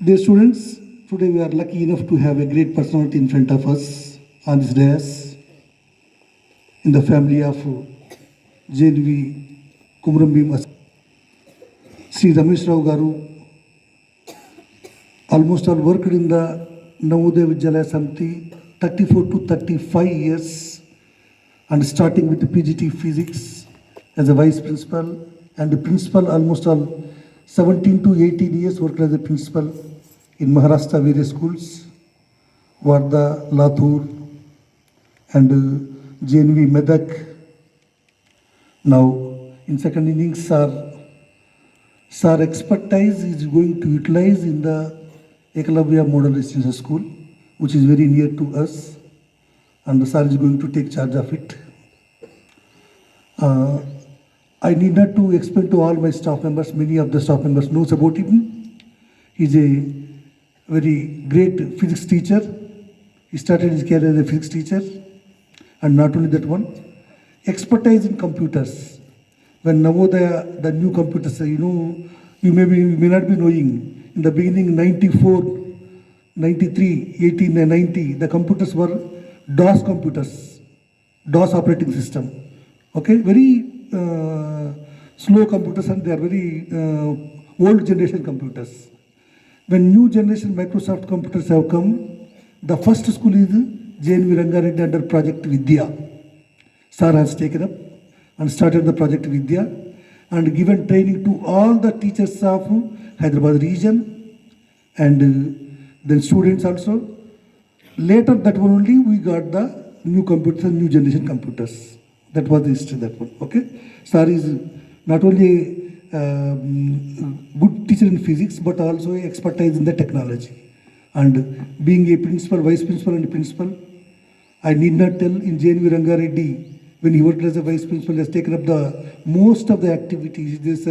Dear students, today we are lucky enough to have a great personality in front of us on this dais in the family of JNV Kumrambim Sri Ramesh Rao Garu. Almost all worked in the Navodaya Vidyalaya Samiti 34 to 35 years, and starting with the PGT Physics as a vice principal, and the principal almost all 17 to 18 years worked as a principal in Maharashtra various schools, Wardha, Latur, and JNV Medak. Now, in second innings, Sir expertise is going to utilize in the Ekalavya Model Residential School, which is very near to us, and the Sir is going to take charge of it. I need not to explain to all my staff members, many of the staff members knows about him. He is a very great physics teacher. He started his career as a physics teacher, and not only that one, expertise in computers. When Navodaya, the new computers, you may not be knowing, in the beginning 94, 93, 18 and 90, the computers were DOS computers, DOS operating system. Okay, very slow computers, and they are very old generation computers. When new generation Microsoft computers have come, the first school is JNV Rangareddy under Project Vidya. Sir has taken up and started the Project Vidya and given training to all the teachers of Hyderabad region and then students also. Later that one only we got the new computers, new generation computers. That was the history, that one. Okay. Sir is not only good teacher in physics, but also expertise in the technology. And being a principal, vice principal and principal, I need not tell, in JNV Rangareddy, when he worked as a vice principal, has taken up the most of the activities. This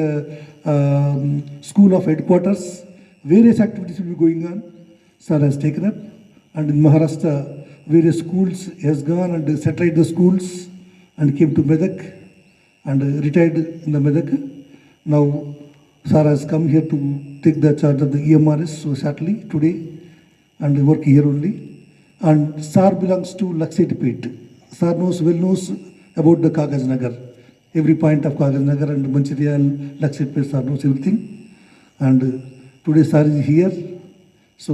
school of headquarters, various activities will be going on. Sir has taken up, and in Maharashtra, various schools has gone and satellite the schools and came to Medak and retired in the Medak. Now, Sir has come here to take the charge of the EMRS, so sadly today, and work here only. And Sir belongs to Lakshetpet. Sir knows about the Kagaz Nagar, every point of Kagaz Nagar and Mancherial, Lakshetpet. Sir knows everything. And today Sir is here, so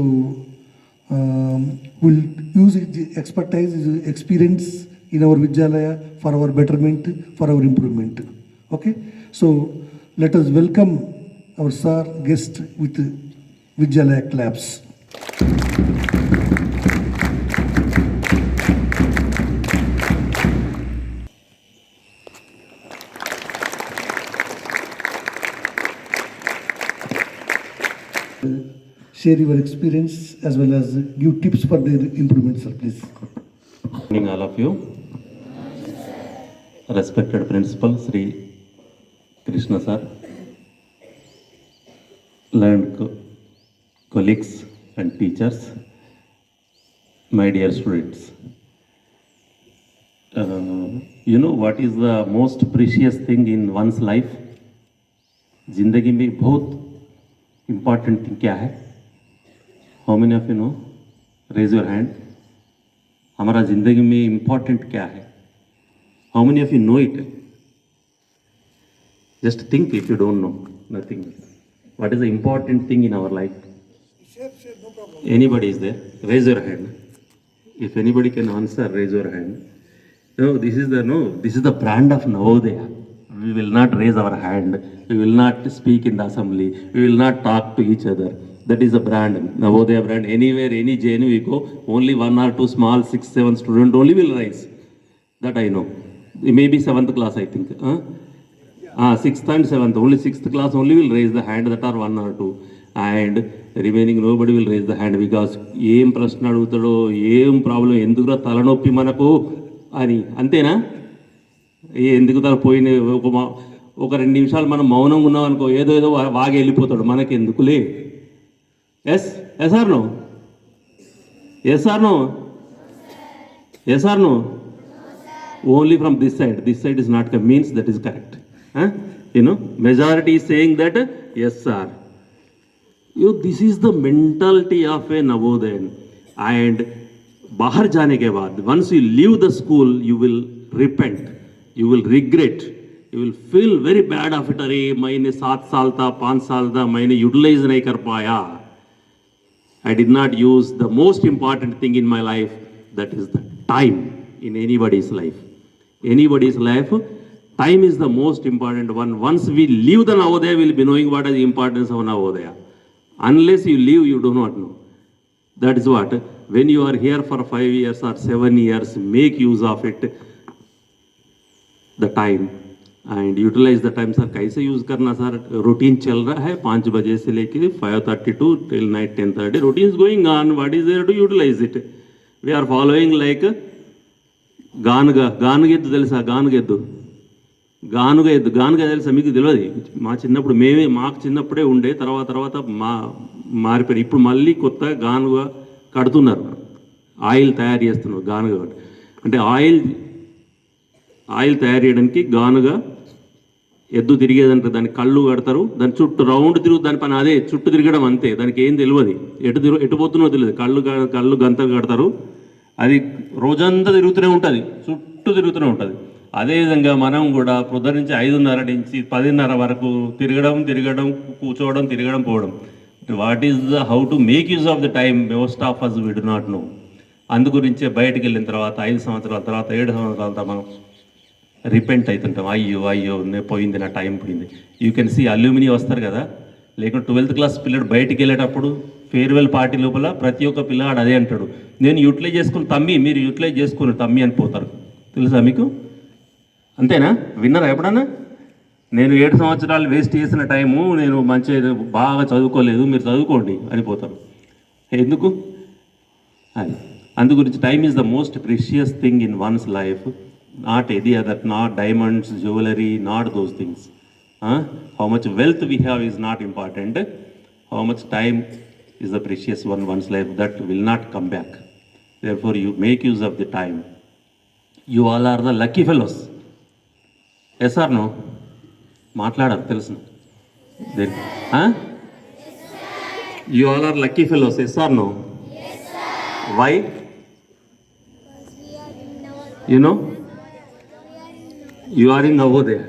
we'll use his expertise, his experience in our Vidyalaya for our betterment, for our improvement. Okay, so let us welcome our Sir guest with Vidyalaya claps. Share your experience as well as give tips for their improvement, sir, please. Good morning, all of you. Respected Principal Sri Krishna sir, learned colleagues and teachers, my dear students. You know what is the most precious thing in one's life? जिंदगी में बहुत important thing क्या है? How many of you know? Raise your hand. हमारा जिंदगी में important क्या है? How many of you know it? Just think if you don't know. Nothing. What is the important thing in our life? No problem. Anybody is there? Raise your hand. If anybody can answer, raise your hand. No, this is the brand of Navodaya. We will not raise our hand. We will not speak in the assembly. We will not talk to each other. That is the brand, Navodaya brand. Anywhere, any JNV go, only 1 or 2 small 6, 7 students only will rise. That I know. Maybe 7th class, I think. 6th and 7th. Only 6th class only will raise the hand that are 1 or 2. And remaining nobody will raise the hand because ఏం ప్రశ్న అడుగుతాడో ఏం problem ఎందుకురా తలనొప్పి మనకు అని అంతేనా ఎందుకు తల పోయిన ఒక 2 నిమిషాలు మనం మౌనంగా ఉన్నాం అనుకో ఏదో వాగి వెళ్ళిపోతాడు మనకి ఎందుకులే yes or no yes or no yes or no only from this side is not means that is correct. Majority is saying that yes sir. This is the mentality of a Navodayan. And बाहर जाने के बाद, once you leave the school, you will repent, you will regret, you will feel very bad of it. अरे मैंने 7 साल था, 5 साल था, मैंने utilize नहीं कर पाया. I did not use the most important thing in my life, that is the time in anybody's life. Anybody's life, time is the most important one. Once we leave the Navodaya, we will be knowing what is the importance of Navodaya. Unless you leave, you do not know. That is what, when you are here for 5 years or 7 years, make use of it, the time, and utilize the time. Sir, कैसे use करना sir? Routine चल रहा है 5 बजे से लेके 5:32 till night 10:30. Routine is going on. What is there to utilize it? We are following like గానుగెద్దు తెలుసా? గానుగెద్దు తెలుసా? మీకు తెలియదు. మాకు చిన్నప్పుడే ఉండే, తర్వాత మారిపోయి ఇప్పుడు మళ్ళీ కొత్త గానుగ కడుతున్నారు, ఆయిల్ తయారు చేస్తున్నారు. గానుగ అంటే ఆయిల్ తయారు చేయడానికి గానుగ ఎద్దు తిరిగేదంటే దానికి కళ్ళు కడతారు, దాని చుట్టూ రౌండ్ తిరుగు, దాని పని అదే చుట్టూ తిరగడం అంతే. దానికి ఏం తెలియదు, ఎటు పోతున్నో తెలియదు. కళ్ళు గంత కడతారు, అది రోజంతా తిరుగుతూనే ఉంటుంది, చుట్టూ తిరుగుతూనే ఉంటుంది. అదేవిధంగా మనం కూడా పొద్దున నుంచి 5:30 నుంచి 10:30 వరకు తిరగడం, కూర్చోవడం, తిరగడం, పోవడం. What is the how to make use of the time? Most of us we do not know. అందు గురించే బయటికి వెళ్ళిన తర్వాత 5 సంవత్సరాల తర్వాత 7 సంవత్సరాల తర్వాత మనం రిపెంట్ అవుతుంటాం. అయ్యో పోయింది, నా టైం పోయింది. యూ కెన్ సీ అల్యూమిని వస్తారు కదా, లేకుంటే 12th క్లాస్ పిల్లడు బయటికి వెళ్ళేటప్పుడు ఫేర్వెల్ పార్టీ లోపల ప్రతి ఒక్క పిల్లగాడు అదే అంటాడు, నేను యూటిలైజ్ చేసుకుని తమ్మి, మీరు యూటిలైజ్ చేసుకుని తమ్మి అని పోతారు. తెలుసా మీకు? అంతేనా? విన్నారా ఎప్పుడన్నా? నేను 7 సంవత్సరాలు వేస్ట్ చేసిన టైము, నేను మంచిగా బాగా చదువుకోలేదు, మీరు చదువుకోండి అని పోతారు. ఎందుకు? అది అందు గురించి time is the most precious thing in one's life. Not any other, not diamonds, jewellery, not those things. How much wealth we have is not important. How much time is the precious one one's life, that will not come back. Therefore you make use of the time. You all are the lucky fellows. Yes or no? మాట్లాడారు తెలుసు. You all are lucky fellows. Yes or no? Why? You know, you are in Navodaya.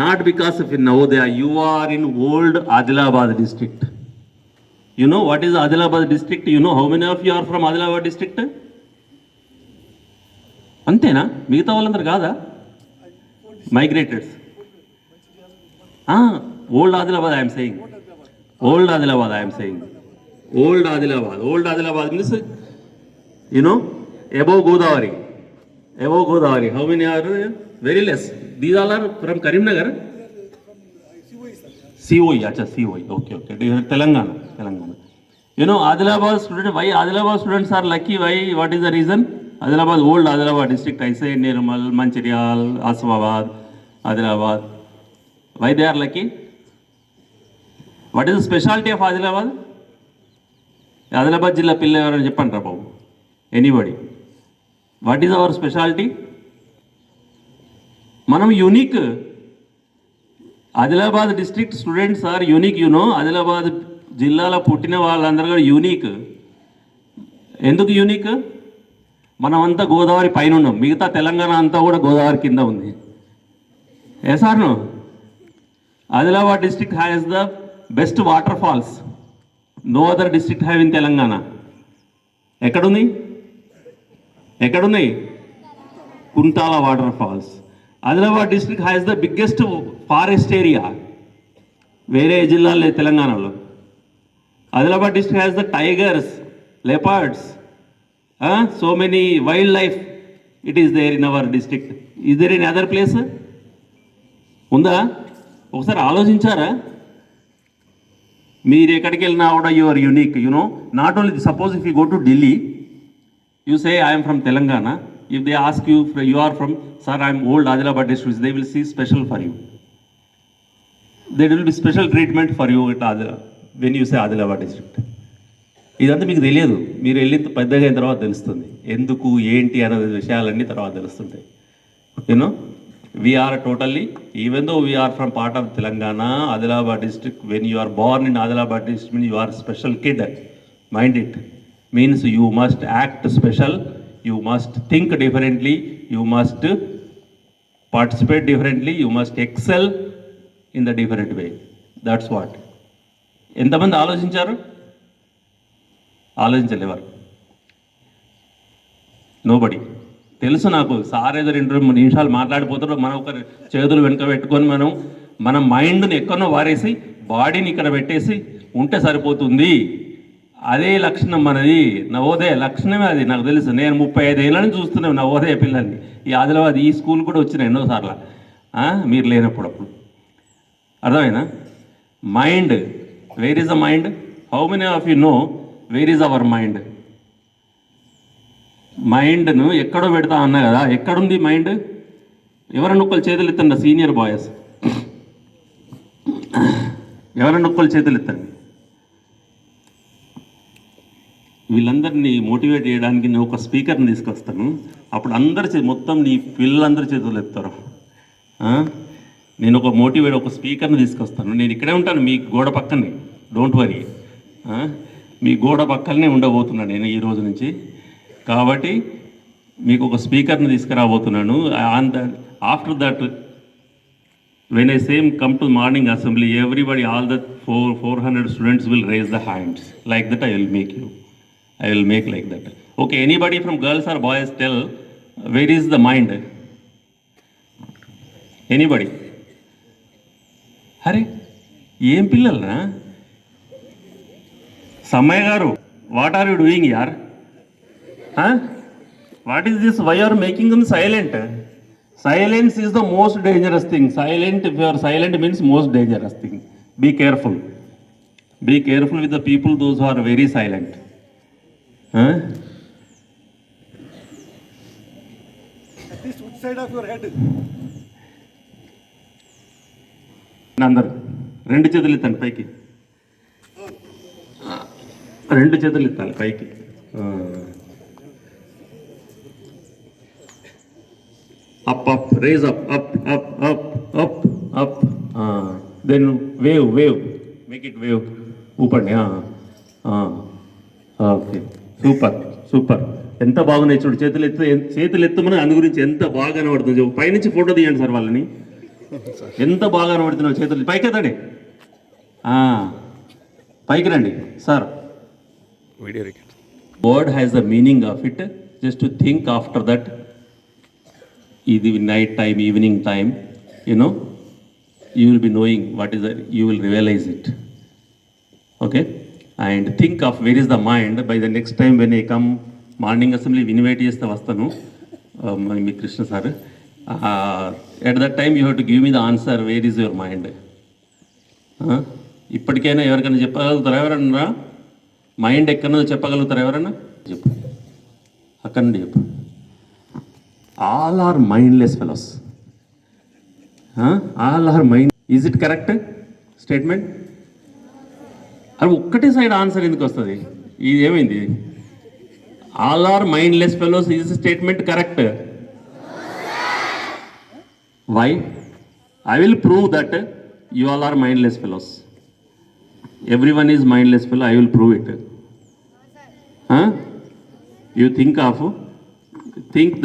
Not because of in Navodaya, you are in old Adilabad district. You know what is Adilabad district? You know how many of you are from Adilabad district? అంతేనా? మిగతా వాళ్ళందరూ కాదా? Migrateds. Old Adilabad I'm saying. Old Adilabad I'm saying. Old Adilabad. Old Adilabad means you know above Godavari. Above Godavari. How many are there? Very less. These all are from Karimnagar. COE. Acha, COE. Okay. Telangana. You know Adilabad students. Why Adilabad students are lucky? Why? What is the reason? Adilabad, old Adilabad district. I say Nirmal, Manchiryal, Asfabad, Adilabad. Why they are lucky? What is the specialty of Adilabad? Adilabad Jilla Pilla ఎవరైనా చెప్పండి రా బాబు. Anybody? What is our speciality? మనం unique. Adilabad district students are unique. You know Adilabad జిల్లాలో పుట్టిన వాళ్ళందరూ కూడా unique. ఎందుకు యూనిక్? మనమంతా గోదావరి పైన ఉన్నాం, మిగతా తెలంగాణ అంతా కూడా గోదావరి కింద ఉంది. ఎసార్ను Adilabad district has the best waterfalls. No other district have in Telangana. ఎక్కడున్నాయి? Kuntala waterfalls. Adilabad district has the biggest forest area. వేరే జిల్లాలో తెలంగాణలో. Adilabad district has the tigers, leopards, so many wildlife. It is there in our district. Is there in other place? ఉందా? ఒకసారి ఆలోచించారా? మీరు ఎక్కడికి వెళ్ళినా కూడా you are unique. You know not only suppose if you go to Delhi, you say I am from Telangana. If they ask you, you are from, sir, I am old Adilabad district, they will see special for you. There will be special treatment for you at when you say Adilabad district. ఇదంతా మీకు తెలియదు. మీరు వెళ్ళిన పెద్దగా అయిన తర్వాత తెలుస్తుంది ఎందుకు ఏంటి అనే విషయాలన్నీ తర్వాత తెలుస్తుంటాయి. You know We are totally, even though we are from part of Telangana, Adilabad district, when you are born in Adilabad district, you are a special kid. Mind it. Means you must act special, you must think differently, you must participate differently, you must excel in the different way. That's what. ఎంతమంది ఆలోచించారు? ఆలోచించలేవారు. Nobody. తెలుసు నాకు, sir ఏదో 2 నిమిషాలు మాట్లాడిపోతాడు, మనం ఒక చేతులు వెనుక పెట్టుకొని మన మైండ్ని ఎక్కడో వారేసి బాడీని ఇక్కడ పెట్టేసి ఉంటే సరిపోతుంది. అదే లక్షణం మనది, నవోదయ లక్షణమే అది. నాకు తెలుసు, నేను 35 ఏళ్ళ నుంచి చూస్తున్నాను నవోదయ పిల్లల్ని. ఈ ఆదిలాబాద్ ఈ స్కూల్ కూడా వచ్చిన ఎన్నోసార్లు మీరు లేనప్పుడు. అర్థమైనా? Mind, where is the mind? How many of you know where is our mind? మైండ్ను ఎక్కడో పెడతా అన్నా కదా, ఎక్కడుంది మైండ్? ఎవరన్నా ఒక్కరు చేతులు ఎత్తండి, సీనియర్ బాయ్స్ ఎవరన్నా ఒక్కరు చేతులు ఎత్తండి. వీళ్ళందరినీ మోటివేట్ చేయడానికి నేను ఒక స్పీకర్ని తీసుకొస్తాను. అప్పుడు మొత్తం నీ పిల్లలందరి చేతులు ఎత్తారు. నేను ఒక స్పీకర్ని తీసుకొస్తాను. నేను ఇక్కడే ఉంటాను, మీ గోడ పక్కనే, డోంట్ వరీ. మీ గోడ పక్కనే ఉండబోతున్నాను నేను ఈ రోజు నుంచి. కాబట్టి మీకు ఒక స్పీకర్ని తీసుకురాబోతున్నాను. After that when I say come to morning assembly, everybody, all the 400 students will raise the hands. Like that I will make like that. Okay, anybody from girls or boys tell where is the mind? Anybody? Hare, ఏం పిల్లలనా? Samaya garu, what are you doing yaar? What is this? Why are you making them silent? Silence is the most dangerous thing. Silent, if you are silent, means most dangerous thing. Be careful. Be careful with the people, those who are very silent. At least which side of your head? అందరు 2 చేతులు ఎత్తండి పైకి. 2 చేతులు ఎత్తాలి పైకి. Up, raise up. Then wave. Make it wave. ఊపండి. Okay, super. ఎంత బాగున్నాయి చూడు, చేతులు ఎత్తమని అందు గురించి ఎంత బాగా కనబడుతుంది. పైనుంచి ఫోటో తీయండి సార్ వాళ్ళని. ఎంత బాగా కనబడుతున్నావు చేతులు. పైకెత్తండి, పైకి రండి sir. Word has the meaning of it. Just to think after that, either night time, evening time, you will be knowing what is that, you will realize it. Okay? And think of where is the mind. By the next time when I come morning assembly, invite chestha vastanu, my Krishna sir. At that time you have to give me the answer, where is your mind? ఇప్పటికైనా ఎవరికైనా చెప్పగలుగుతారా? ఎవరన్నా mind ఎక్కడో చెప్పగలుగుతారా? ఎవరన్నా చెప్పు, అక్కడ నుండి చెప్పు. All are mindless fellows. All are mind. Is it correct statement? అది ఒక్కటే సైడ్ ఆన్సర్ ఎందుకు వస్తుంది? ఇది ఏమైంది? All are mindless fellows. Is the statement correct? Why? I will prove that you all are mindless fellows. Everyone is mindless fellow. I will prove it. You think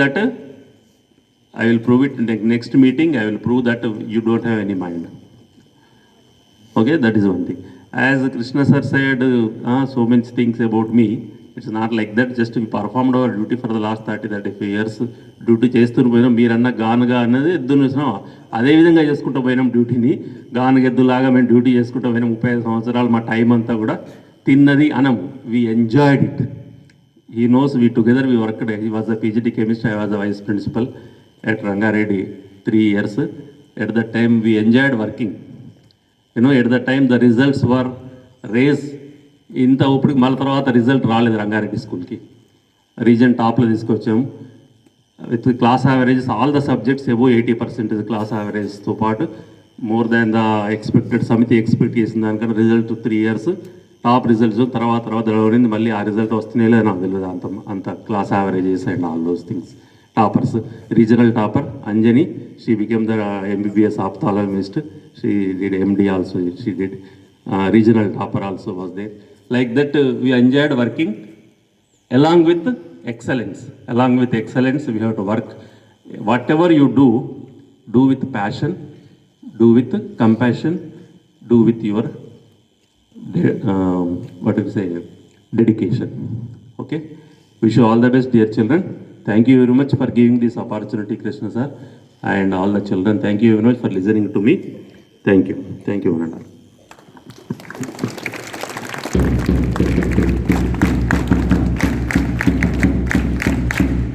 that I will prove it in the next meeting. I will prove that you don't have any mind. Okay, that is one thing. As Krishna sir said, so many things about me. It's not like that. Just we performed our duty for the last 30-35 years. Duty చేస్తూ పోయినాం. మీరన్నా గానుగా అన్నది ఎద్దును చూసినాం, అదేవిధంగా చేసుకుంటూ పోయినాం డ్యూటీని. గానుగెద్దులాగా మేము డ్యూటీ చేసుకుంటూ పోయినాం 35 సంవత్సరాలు. మా టైం అంతా కూడా తిన్నది అనము. We enjoyed it. He knows we together we worked. He was a PhD chemist. I was a vice principal at Rangareddy 3 years. At that time we enjoyed working. At that time the results were raised. ఇంత ఇప్పుడు మళ్ళీ తర్వాత result రాలేదు రంగారెడ్డి స్కూల్కి. Reason టాప్లో తీసుకొచ్చాము with class averages. All the subjects above 80% class యావరేజ్తో పాటు మోర్ దాన్ ద ఎక్స్పెక్టెడ్. సమితి ఎక్స్పెక్ట్ చేసిన దానికన్నా రిజల్ట్ 3 years టాప్ రిజల్ట్స్. తర్వాత మళ్ళీ ఆ రిజల్ట్ వస్తున్నాయి లేదు నాకు తెలియదు. అంత class averages and all those things. toppers. Regional topper Anjani, she became the MBBS ophthalmologist. She did MD also. She did regional topper also was there. Like that, we enjoyed working along with excellence. Along with excellence, we have to work. Whatever you do with passion, do with compassion, do with your what do you say, dedication. Okay, wish you all the best, dear children. Thank you very much for giving this opportunity, Krishna sir, and all the children. Thank you very much for listening to me. Thank you, one and all.